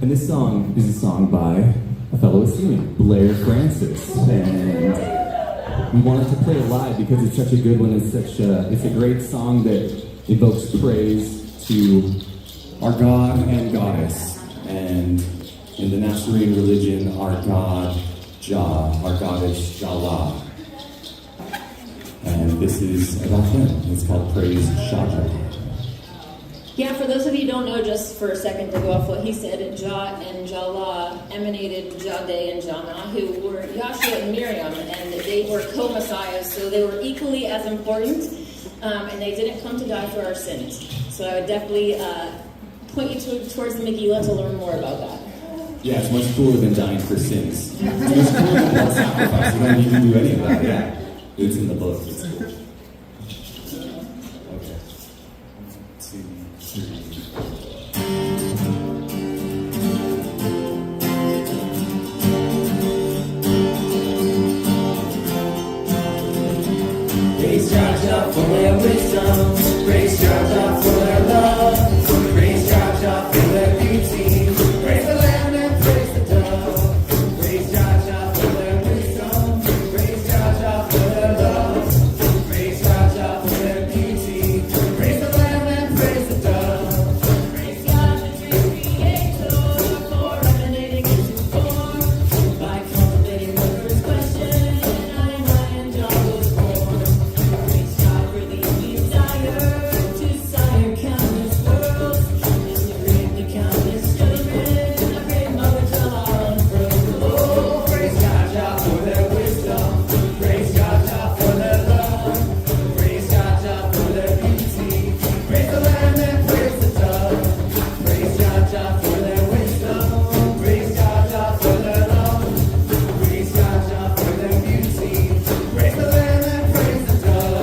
And this song is a song by a fellow Essene, Blair Francis. And we wanted to play it live because it's such a good one. It's a great song that evokes praise to our God and Goddess. And in the Nasarean religion, our God, Jah, our Goddess, Jala. And this is about him. It's called Praise Shaja. Yeah, for those of you who don't know, just for a second to go off what he said, Jah and Jala emanated Jade and Jana, who were Yahshua and Miriam, and they were co-messiahs, so they were equally as important, and they didn't come to die for our sins. So I would definitely point you towards the Megillah to learn more about that. Yeah, it's much cooler than dying for sins. It's much cooler than blood sacrifice. You don't need to do any of that, yeah. It's in the book. It's cool. Okay. 1, 2, 3. Praise Jah for their wisdom. Praise Jah for their love. Praise Jah for their beauty. Praise the Lamb and praise the dove. Praise Jah for their wisdom. Praise Jah for their love. Praise Jah for their beauty. Praise the Lamb and praise the dove. Praise God, the great Creator, for emanating into form. By cultivating the first question, I and John was born. Praise God for the desire to sire countless worlds, and to bring the countless children a great mother to our unfurled. Oh, praise God for their wisdom. Praise God for their love. Praise God for their beauty. Praise the Lamb and praise the dove. Praise God for their wisdom. Praise God for their love. Praise God for their beauty. Praise the Lamb and praise the dove.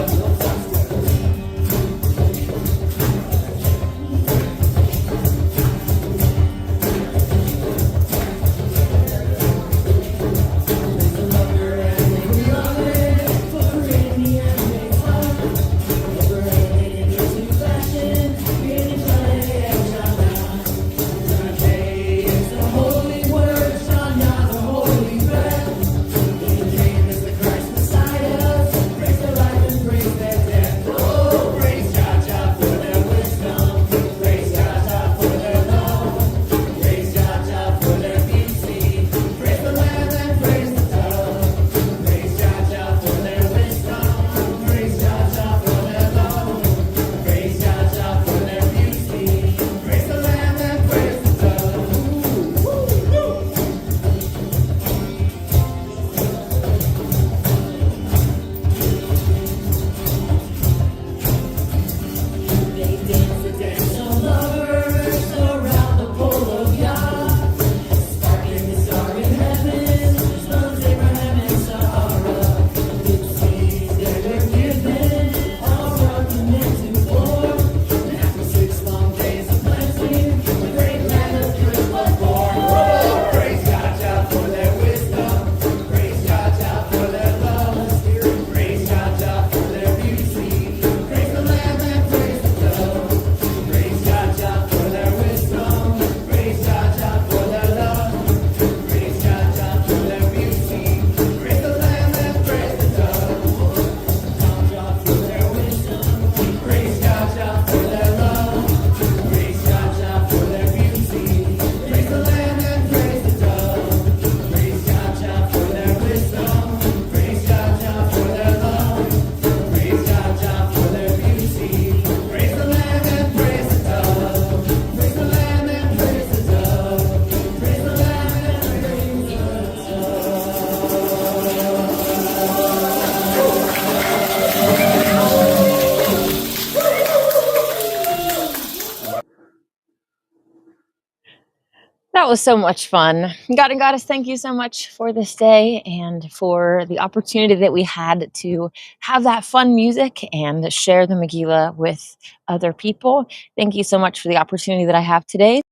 That was so much fun. God and Goddess, thank you so much for this day and for the opportunity that we had to have that fun music and share the Megillah with other people. Thank you so much for the opportunity that I have today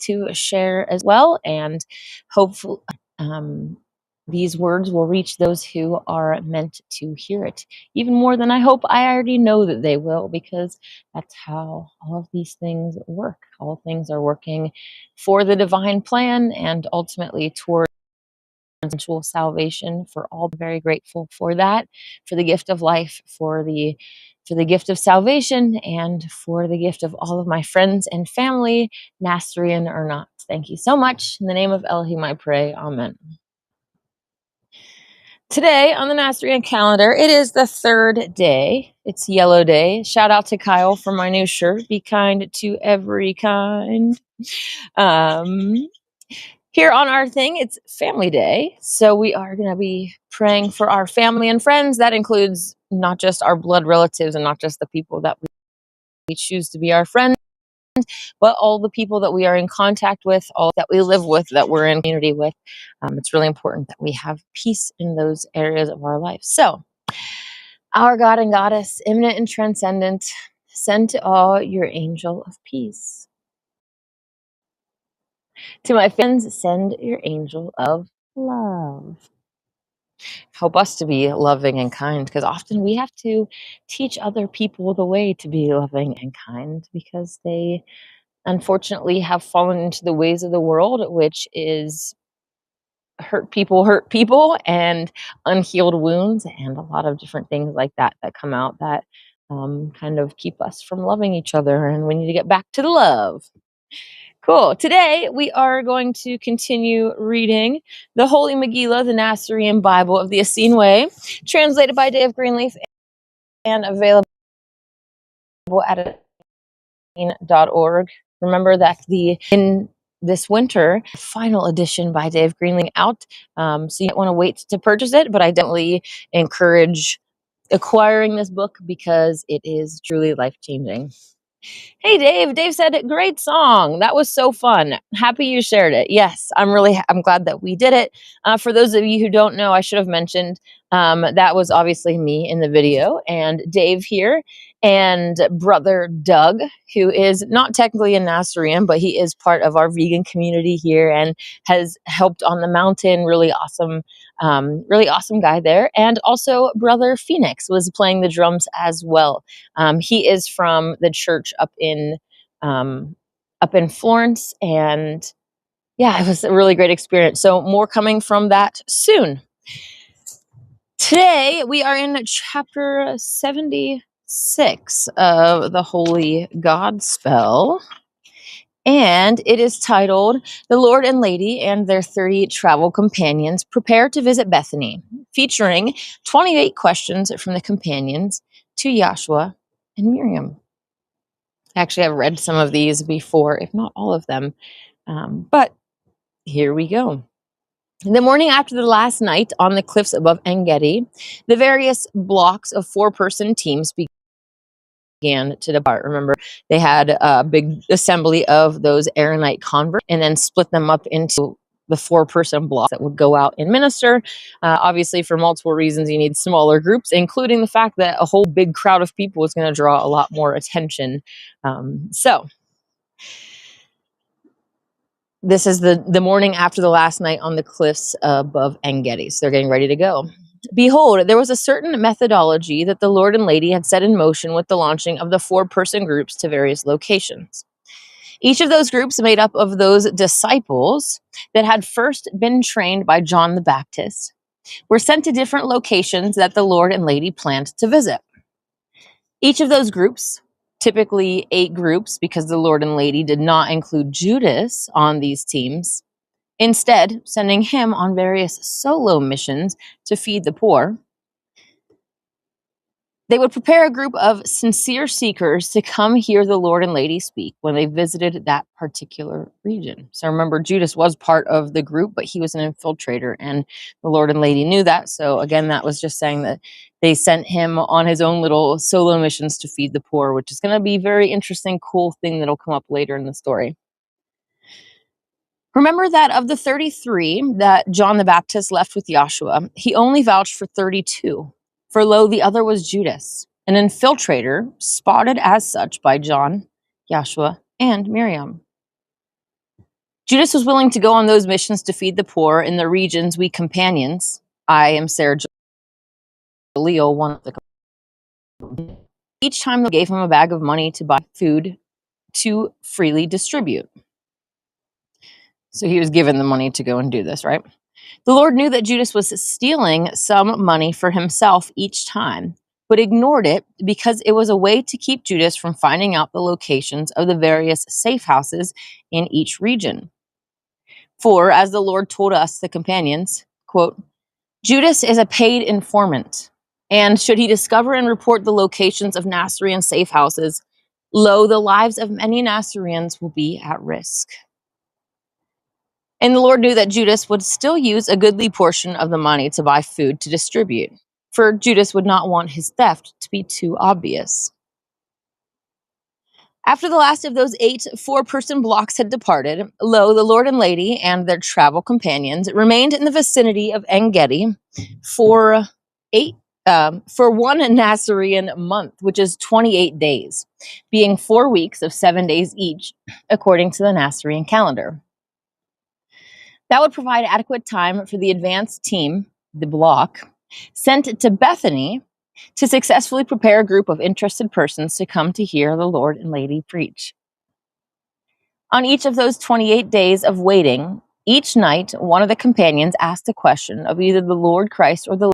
to share as well, and hopefully these words will reach those who are meant to hear it, even more than I hope I already know that they will, because that's how all of these things work. All things are working for the divine plan and ultimately toward eventual salvation for all. Very grateful for that, for the gift of life, for the gift of salvation, and for the gift of all of my friends and family, Nasarean or not. Thank you so much. In the name of Elohim I pray. Amen. Today on the Nasarean calendar, it is the third day. It's Yellow Day. Shout out to Kyle for my new shirt. Be kind to every kind. Here on our thing, it's Family Day. So we are going to be praying for our family and friends. That includes not just our blood relatives and not just the people that we choose to be our friends, but all the people that we are in contact with, all that we live with, that we're in community with. It's really important that we have peace in those areas of our life. So, our God and Goddess, immanent and transcendent, send to all your angel of peace. To my friends, send your angel of love. Help us to be loving and kind, because often we have to teach other people the way to be loving and kind, because they unfortunately have fallen into the ways of the world, which is hurt people, and unhealed wounds, and a lot of different things like that that come out that kind of keep us from loving each other, and we need to get back to the love. Cool. Today we are going to continue reading the Holy Megillah, the Nasarean Bible of the Essene Way, translated by Dave Greenleaf and available at essene.org. Remember that in this winter, final edition by Dave Greenleaf out, so you don't want to wait to purchase it, but I definitely encourage acquiring this book because it is truly life-changing. Hey, Dave. Dave said, great song. That was so fun. Happy you shared it. Yes, I'm glad that we did it. For those of you who don't know, I should have mentioned that was obviously me in the video, and Dave here, and brother Doug, who is not technically a Nasarean, but he is part of our vegan community here and has helped on the mountain. Really awesome guy there. And also brother Phoenix was playing the drums as well. He is from the church up in Florence, and yeah, it was a really great experience. So more coming from that soon. Today we are in chapter 76 of the Holy Godspell, and it is titled "The Lord and Lady and Their 30 Travel Companions Prepare to Visit Bethany," featuring 28 questions from the companions to Yahshua and Miriam. Actually, I've read some of these before, if not all of them, but here we go. The morning after the last night on the cliffs above En-Gedi, the various blocks of four-person teams began to depart. Remember, they had a big assembly of those Aaronite converts and then split them up into the four-person block that would go out and minister. Obviously, for multiple reasons, you need smaller groups, including the fact that a whole big crowd of people was going to draw a lot more attention. So this is the morning after the last night on the cliffs above En-Gedi. So they're getting ready to go. Behold, there was a certain methodology that the Lord and Lady had set in motion with the launching of the four-person groups to various locations. Each of those groups made up of those disciples that had first been trained by John the Baptist were sent to different locations that the Lord and Lady planned to visit. Each of those groups, typically 8 groups, because the Lord and Lady did not include Judas on these teams, instead sending him on various solo missions to feed the poor. They would prepare a group of sincere seekers to come hear the Lord and Lady speak when they visited that particular region. So remember, Judas was part of the group, but he was an infiltrator, and the Lord and Lady knew that. So again, that was just saying that they sent him on his own little solo missions to feed the poor, which is going to be a very interesting, cool thing that'll come up later in the story. Remember that of the 33 that John the Baptist left with Yahshua, he only vouched for 32. For lo, the other was Judas, an infiltrator, spotted as such by John, Yahshua, and Miriam. Judas was willing to go on those missions to feed the poor in the regions we companions, I am Sarah Jaleel, one of the each time they gave him a bag of money to buy food to freely distribute. So he was given the money to go and do this, right? The Lord knew that Judas was stealing some money for himself each time, but ignored it because it was a way to keep Judas from finding out the locations of the various safe houses in each region. For, as the Lord told us, the companions, quote, Judas is a paid informant, and should he discover and report the locations of Nasarean safe houses, lo, the lives of many Nasareans will be at risk. And the Lord knew that Judas would still use a goodly portion of the money to buy food to distribute, for Judas would not want his theft to be too obvious. After the last of those 8 4-person blocks had departed, lo, the Lord and Lady and their travel companions remained in the vicinity of En-Gedi for one Nasarean month, which is 28 days, being 4 weeks of 7 days each, according to the Nasarean calendar. That would provide adequate time for the advance team, the block, sent to Bethany to successfully prepare a group of interested persons to come to hear the Lord and Lady preach. On each of those 28 days of waiting, each night one of the companions asked a question of either the Lord Christ or the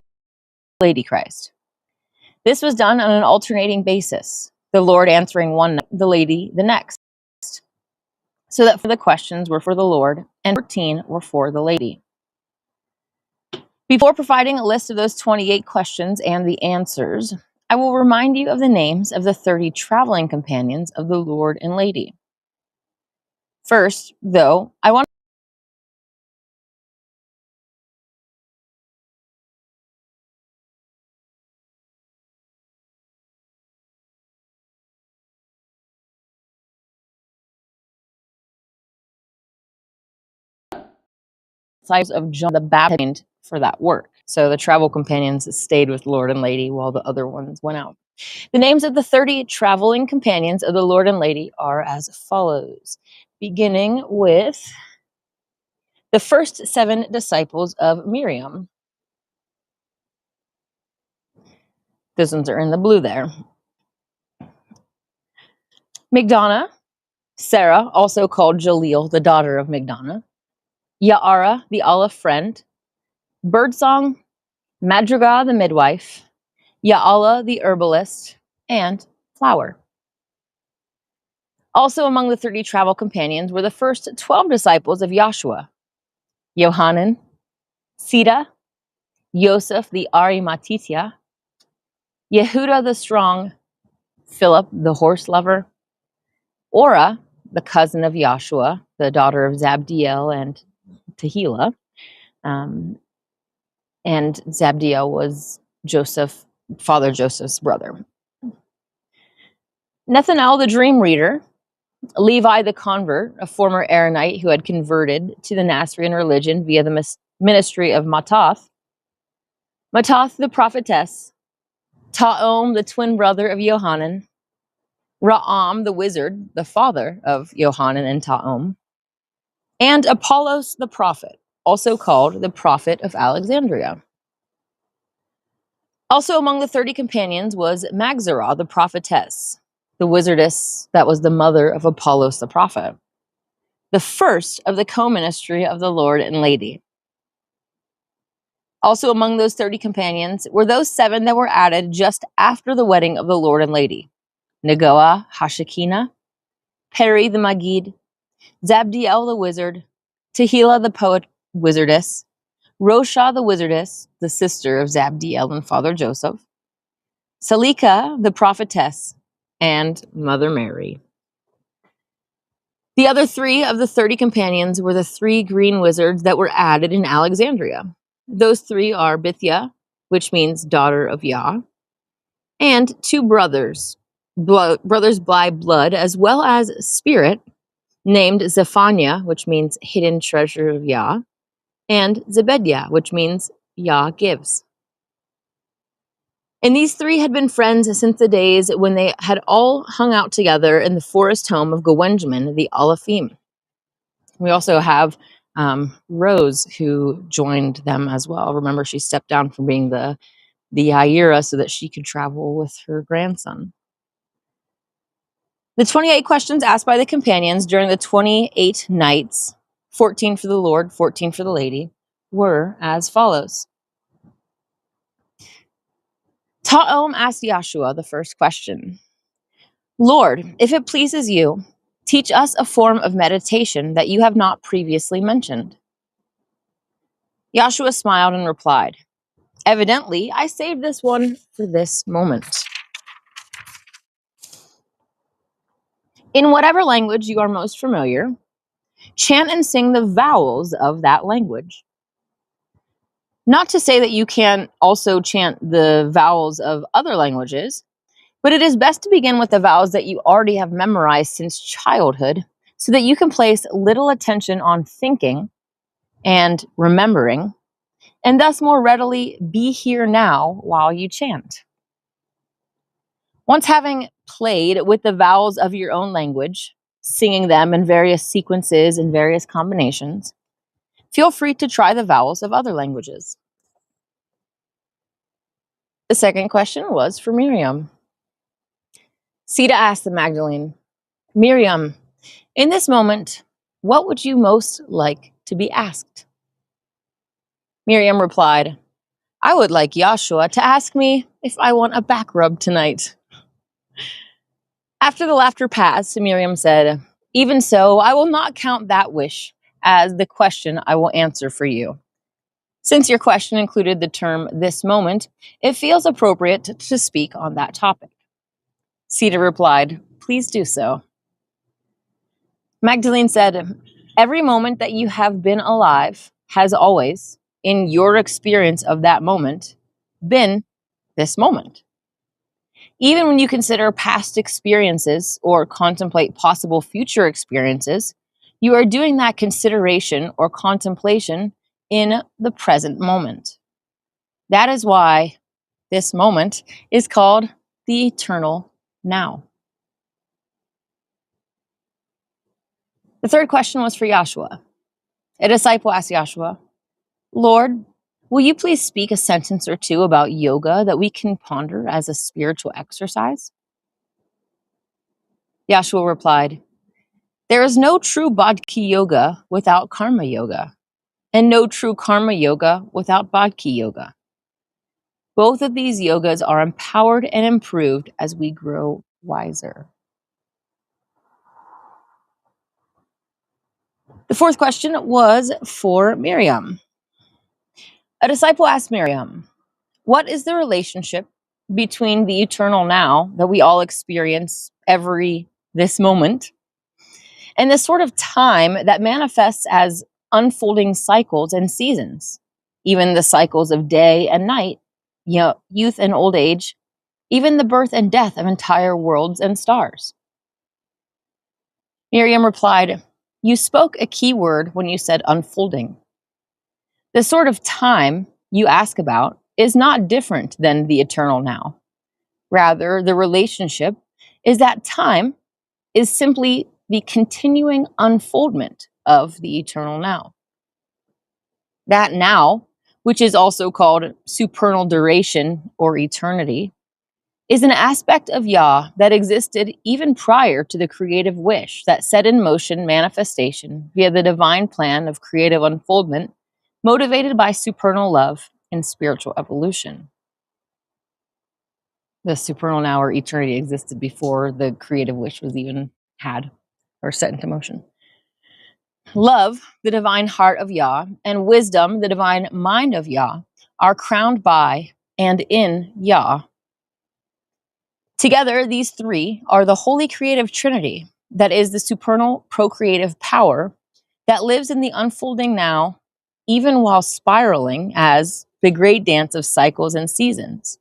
Lady Christ. This was done on an alternating basis, the Lord answering one night, the Lady the next, so that the questions were for the Lord and 14 were for the Lady. Before providing a list of those 28 questions and the answers, I will remind you of the names of the 30 traveling companions of the Lord and Lady. First, though, I want disciples of John the Baptist for that work. So the travel companions stayed with Lord and Lady while the other ones went out. The names of the 30 traveling companions of the Lord and Lady are as follows, beginning with the first 7 disciples of Miriam. Those ones are in the blue there. Migdana, Sarah, also called Jaleel, the daughter of Migdana, Ya'ara, the olive friend, Birdsong, Madrigal, the midwife, Ya'ala, the herbalist, and Flower. Also among the 30 travel companions were the first 12 disciples of Yahshua, Yohanan, Sita, Yosef the Arimathea, Yehuda the strong, Philip the horse lover, Ora, the cousin of Yahshua, the daughter of Zabdiel and Tehillah, and Zabdiel was Father Joseph's brother. Nathanael the dream reader, Levi the convert, a former Aaronite who had converted to the Nasarean religion via the ministry of Mattoth the prophetess, Ta'om the twin brother of Yohanan, Ra'am the wizard, the father of Yohanan and Ta'om, and Apollos the prophet, also called the prophet of Alexandria. Also among the 30 companions was Magzerah the prophetess, the wizardess that was the mother of Apollos the prophet, the first of the co-ministry of the Lord and Lady. Also among those 30 companions were those 7 that were added just after the wedding of the Lord and Lady, Negoah Hashekina, Peri the Magid, Zabdiel the wizard, Tehillah the poet wizardess, Rosha the wizardess, the sister of Zabdiel and Father Joseph, Salika the prophetess, and Mother Mary. The other 3 of the 30 companions were the 3 green wizards that were added in Alexandria. Those 3 are Bithia, which means daughter of Yah, and 2 brothers by blood, as well as spirit, named Zephaniah, which means hidden treasure of Yah, and Zebediah, which means Yah gives. And these 3 had been friends since the days when they had all hung out together in the forest home of Gwenjamin the Olaphim. We also have Rose, who joined them as well. Remember, she stepped down from being the Yaira so that she could travel with her grandson. The 28 questions asked by the companions during the 28 nights, 14 for the Lord, 14 for the lady, were as follows. Ta'om asked Yahshua the first question. Lord, if it pleases you, teach us a form of meditation that you have not previously mentioned. Yahshua smiled and replied, evidently, I saved this one for this moment. In whatever language you are most familiar, chant and sing the vowels of that language. Not to say that you can also chant the vowels of other languages, but it is best to begin with the vowels that you already have memorized since childhood so that you can place little attention on thinking and remembering, and thus more readily be here now while you chant. Once having played with the vowels of your own language, singing them in various sequences and various combinations, feel free to try the vowels of other languages. The second question was for Miriam. Sita asked the Magdalene, Miriam, in this moment, what would you most like to be asked? Miriam replied, I would like Yahshua to ask me if I want a back rub tonight. After the laughter passed, Miriam said, even so, I will not count that wish as the question I will answer for you. Since your question included the term this moment, it feels appropriate to speak on that topic. Sita replied, please do so. Magdalene said, every moment that you have been alive has always, in your experience of that moment, been this moment. Even when you consider past experiences or contemplate possible future experiences, you are doing that consideration or contemplation in the present moment. That is why this moment is called the eternal now. The third question was for Yahshua. A disciple asked Yahshua, Lord, will you please speak a sentence or two about yoga that we can ponder as a spiritual exercise? Yahshua replied, there is no true Bhakti yoga without karma yoga, and no true karma yoga without Bhakti yoga. Both of these yogas are empowered and improved as we grow wiser. The fourth question was for Miriam. A disciple asked Miriam, what is the relationship between the eternal now that we all experience this moment and the sort of time that manifests as unfolding cycles and seasons, even the cycles of day and night, youth and old age, even the birth and death of entire worlds and stars? Miriam replied, you spoke a key word when you said unfolding. The sort of time you ask about is not different than the eternal now. Rather, the relationship is that time is simply the continuing unfoldment of the eternal now. That now, which is also called supernal duration or eternity, is an aspect of Yah that existed even prior to the creative wish that set in motion manifestation via the divine plan of creative unfoldment, motivated by supernal love and spiritual evolution. The supernal now or eternity existed before the creative wish was even had or set into motion. Love, the divine heart of Yah, and wisdom, the divine mind of Yah, are crowned by and in Yah. Together, these three are the holy creative trinity that is the supernal procreative power that lives in the unfolding now, even while spiraling as the great dance of cycles and seasons.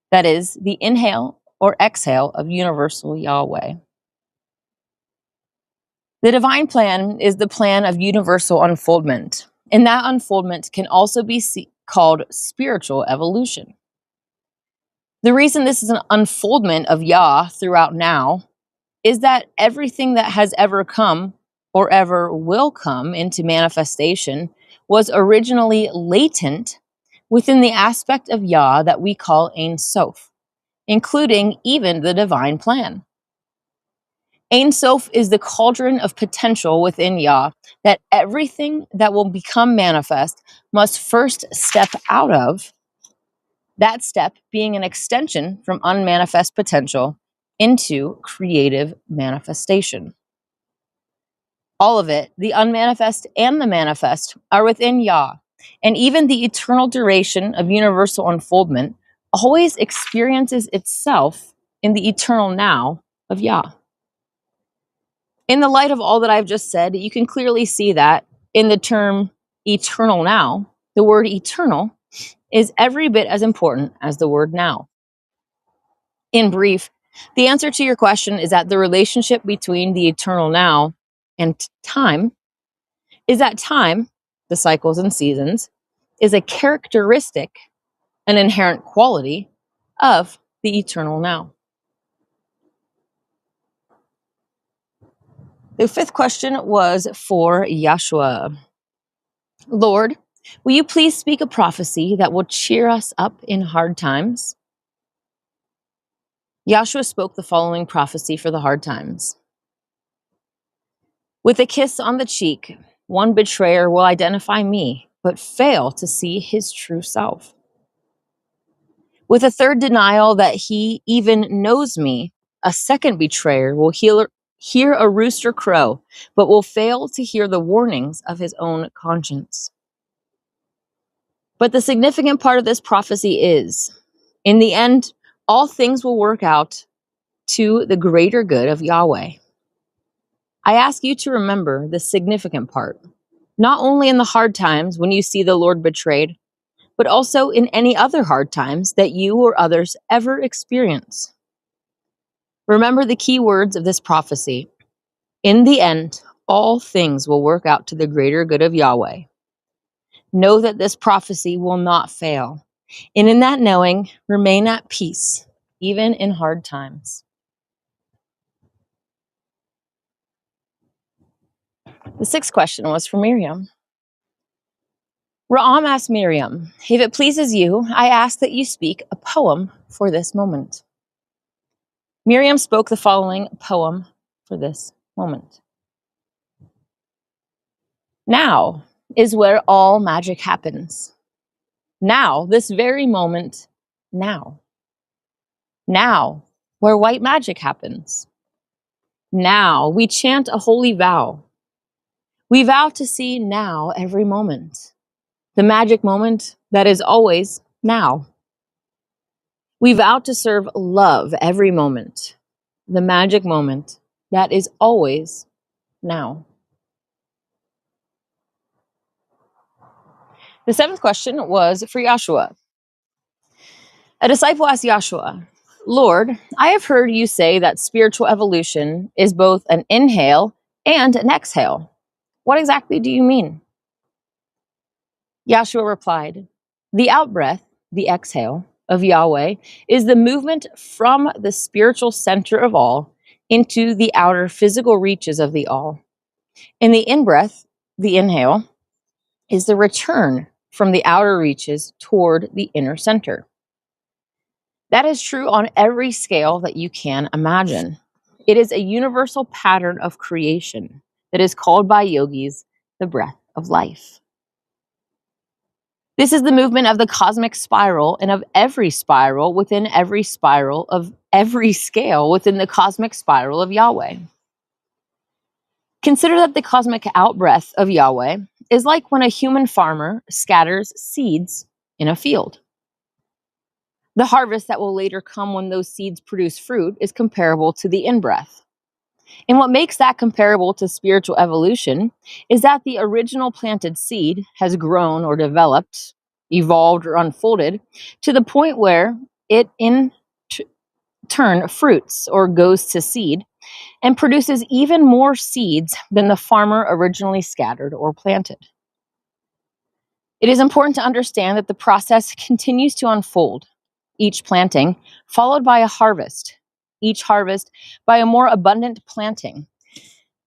That is the inhale or exhale of universal Yahweh. The divine plan is the plan of universal unfoldment, and that unfoldment can also be called spiritual evolution. The reason this is an unfoldment of Yah throughout now is that everything that has ever come or ever will come into manifestation was originally latent within the aspect of Yah that we call Ein Sof, including even the divine plan. Ein Sof is the cauldron of potential within Yah that everything that will become manifest must first step out of, that step being an extension from unmanifest potential into creative manifestation. All of it, the unmanifest and the manifest, are within Yah, and even the eternal duration of universal unfoldment always experiences itself in the eternal now of Yah. In the light of all that I've just said, you can clearly see that in the term eternal now, the word eternal is every bit as important as the word now. In brief, the answer to your question is that the relationship between the eternal now and time is that time, the cycles and seasons, is a characteristic, an inherent quality of the eternal now. The fifth question was for Yahshua. Lord, will you please speak a prophecy that will cheer us up in hard times? Yahshua spoke the following prophecy for the hard times. With a kiss on the cheek, one betrayer will identify me, but fail to see his true self. With a third denial that he even knows me, a second betrayer will hear a rooster crow, but will fail to hear the warnings of his own conscience. But the significant part of this prophecy is, in the end, all things will work out to the greater good of Yahweh. I ask you to remember the significant part, not only in the hard times when you see the Lord betrayed, but also in any other hard times that you or others ever experience. Remember the key words of this prophecy. In the end, all things will work out to the greater good of Yahweh. Know that this prophecy will not fail. And in that knowing, remain at peace, even in hard times. The sixth question was for Miriam. Ra'am asked Miriam, if it pleases you, I ask that you speak a poem for this moment. Miriam spoke the following poem for this moment. Now is where all magic happens. Now, this very moment, now. Now, where white magic happens. Now, we chant a holy vow. We vow to see now every moment. The magic moment that is always now. We vow to serve love every moment. The magic moment that is always now. The seventh question was for Yahshua. A disciple asked Yahshua, Lord, I have heard you say that spiritual evolution is both an inhale and an exhale. What exactly do you mean? Yahshua replied, the outbreath, the exhale of Yahweh, is the movement from the spiritual center of all into the outer physical reaches of the all. And the in-breath, the inhale, is the return from the outer reaches toward the inner center. That is true on every scale that you can imagine. It is a universal pattern of creation that is called by yogis the breath of life. This is the movement of the cosmic spiral and of every spiral within every spiral of every scale within the cosmic spiral of Yahweh. Consider that the cosmic outbreath of Yahweh is like when a human farmer scatters seeds in a field. The harvest that will later come when those seeds produce fruit is comparable to the in-breath. And what makes that comparable to spiritual evolution is that the original planted seed has grown or developed, evolved or unfolded to the point where it in turn fruits or goes to seed and produces even more seeds than the farmer originally scattered or planted. It is important to understand that the process continues to unfold, each planting followed by a harvest, each harvest by a more abundant planting,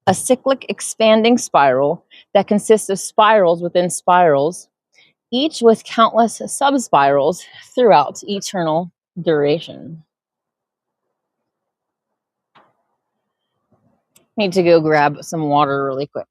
a cyclic expanding spiral that consists of spirals within spirals, each with countless subspirals throughout eternal duration. Need to go grab some water really quick.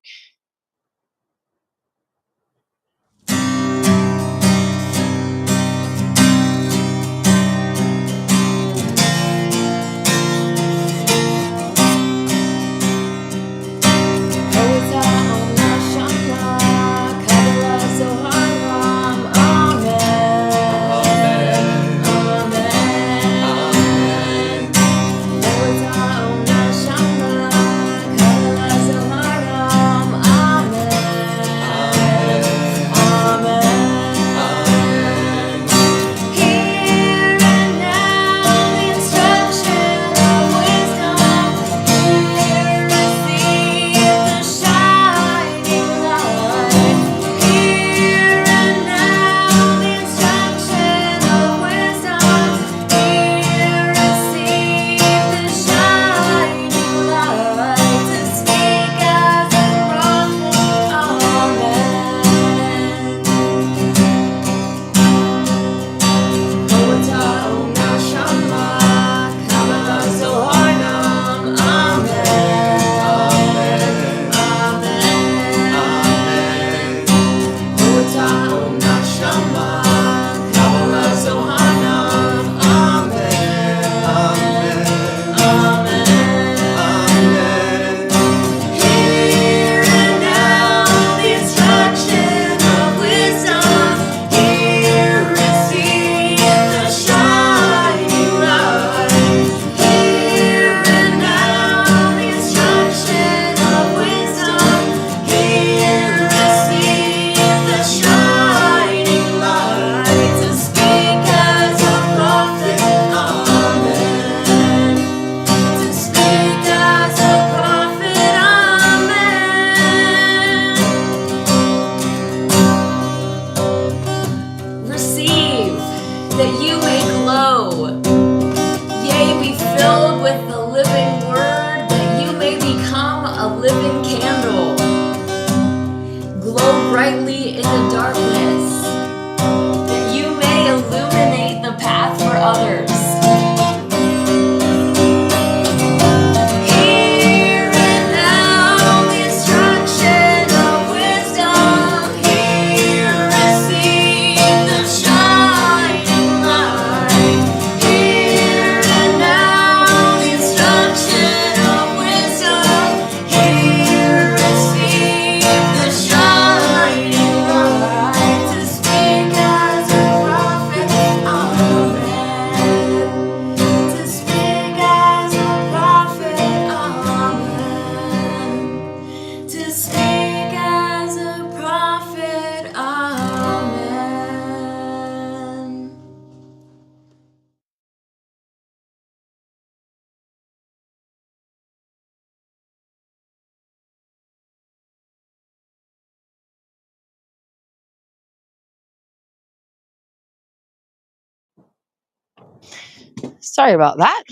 Sorry about that.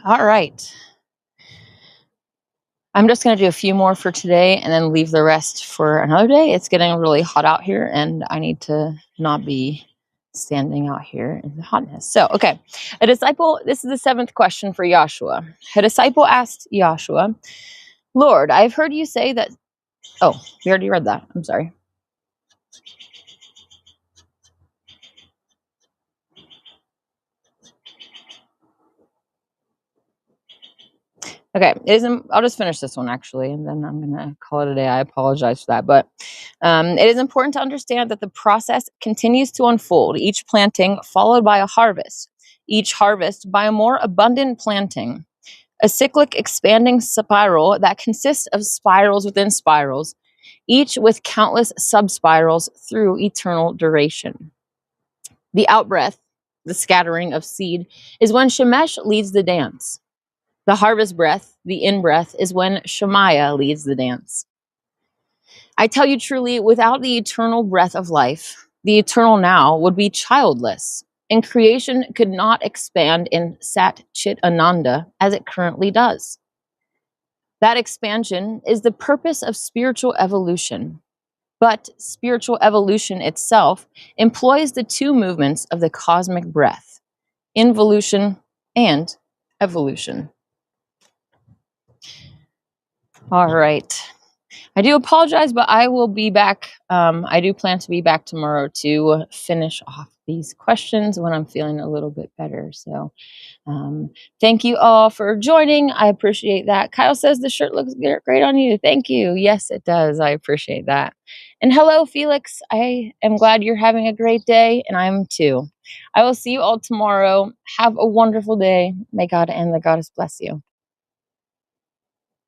All right. I'm just going to do a few more for today and then leave the rest for another day. It's getting really hot out here and I need to not be standing out here in the hotness. So, okay. A disciple, this is the 7th question for Yahshua. A disciple asked Yahshua, Lord, I've heard you say that, oh, we already read that. I'm sorry. Okay, I'll just finish this one actually, and then I'm going to call it a day. I apologize for that. But it is important to understand that the process continues to unfold, each planting followed by a harvest, each harvest by a more abundant planting, a cyclic expanding spiral that consists of spirals within spirals, each with countless subspirals through eternal duration. The outbreath, the scattering of seed, is when Shemesh leads the dance. The harvest breath, the in-breath, is when Shemaiah leads the dance. I tell you truly, without the eternal breath of life, the eternal now would be childless, and creation could not expand in Sat Chit Ananda as it currently does. That expansion is the purpose of spiritual evolution. But spiritual evolution itself employs the two movements of the cosmic breath, involution and evolution. All right. I do apologize, but I will be back. I do plan to be back tomorrow to finish off these questions when I'm feeling a little bit better. So thank you all for joining. I appreciate that. Kyle says the shirt looks great on you. Thank you. Yes, it does. I appreciate that. And hello, Felix. I am glad you're having a great day, and I'm too. I will see you all tomorrow. Have a wonderful day. May God and the Goddess bless you.